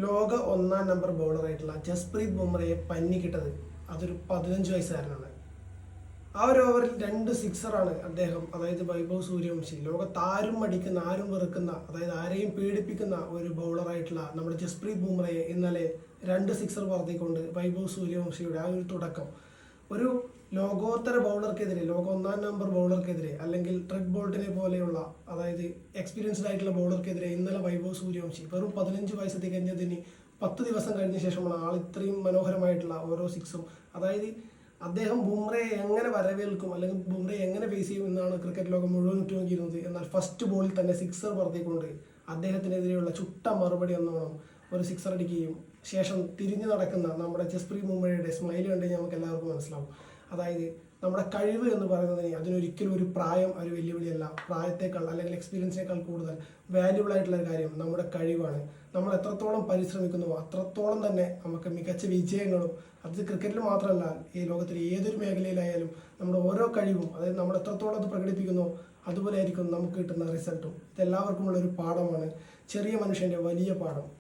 ലോക ഒന്നാം നമ്പർ ബൗളറായിട്ടുള്ള ജസ്പ്രീത് ബുംറയെ പന്നിക്കിട്ടത് അതൊരു 15 വയസ്സുകാരനാണ്. ആ ഒരു ഓവറിൽ 2 സിക്സറാണ് അദ്ദേഹം, അതായത് വൈഭവ് സൂര്യവംശി, ലോകത്ത് ആരും അടിക്കുന്ന, ആരും വെറുക്കുന്ന, അതായത് ആരെയും പേടിപ്പിക്കുന്ന ഒരു ബൗളറായിട്ടുള്ള നമ്മുടെ ജസ്പ്രീത് ബുംറയെ ഇന്നലെ 2 സിക്സർ പറത്തിക്കൊണ്ട് വൈഭവ് സൂര്യവംശിയുടെ ആ ഒരു തുടക്കം ഒരു ലോകോത്തര ബൗളർക്കെതിരെ, ലോക ഒന്നാം നമ്പർ ബൗളർക്കെതിരെ, അല്ലെങ്കിൽ ട്രെഡ് ബോൾട്ടിനെ പോലെയുള്ള, അതായത് എക്സ്പീരിയൻസ്ഡ് ആയിട്ടുള്ള ബൗളർക്കെതിരെ ഇന്നലെ വൈഭവ് സൂര്യവംശി വെറും 15 വയസ്സ് തികഞ്ഞതിന് 10 ദിവസം കഴിഞ്ഞ ശേഷമാണ് ആൾ ഇത്രയും മനോഹരമായിട്ടുള്ള ഓരോ സിക്സും, അതായത് അദ്ദേഹം ബുംറയെ എങ്ങനെ വരവേൽക്കും അല്ലെങ്കിൽ ബുംറയെ എങ്ങനെ ഫേസ് ചെയ്യും എന്നാണ് ക്രിക്കറ്റ് ലോകം മുഴുവൻ ഉറ്റുനോക്കിയിരുന്നത്. എന്നാൽ ഫസ്റ്റ് ബോളിൽ തന്നെ സിക്സർ പറത്തിക്കൊണ്ട് അദ്ദേഹത്തിനെതിരെയുള്ള ചുട്ട മറുപടി എന്നോണം ഒരു സിക്സർ അടിക്കുകയും ശേഷം തിരിഞ്ഞു നടക്കുന്ന നമ്മുടെ ജസ്പ്രീത് ബുംറയുടെ സ്മൈൽ കണ്ട് നമുക്ക് എല്ലാവർക്കും മനസ്സിലാവും. അതായത് നമ്മുടെ കഴിവ് എന്ന് പറയുന്നതിന് അതിനൊരിക്കലും ഒരു പ്രായം ഒരു വെല്ലുവിളിയല്ല. പ്രായത്തേക്കാൾ അല്ലെങ്കിൽ എക്സ്പീരിയൻസിനേക്കാൾ കൂടുതൽ വാല്യുബിൾ ആയിട്ടുള്ള ഒരു കാര്യം നമ്മുടെ കഴിവാണ്. നമ്മൾ എത്രത്തോളം പരിശ്രമിക്കുന്നുവോ അത്രത്തോളം തന്നെ നമുക്ക് മികച്ച വിജയങ്ങളും, അത് ക്രിക്കറ്റിൽ മാത്രമല്ല ഈ ലോകത്തിലെ ഏതൊരു മേഖലയിലായാലും നമ്മുടെ ഓരോ കഴിവും, അതായത് നമ്മൾ എത്രത്തോളം അത് പ്രകടിപ്പിക്കുന്നോ അതുപോലെ ആയിരിക്കും നമുക്ക് കിട്ടുന്ന റിസൾട്ടും. ഇതെല്ലാവർക്കുമുള്ള ഒരു പാഠമാണ്, ചെറിയ മനുഷ്യൻ്റെ വലിയ പാഠം.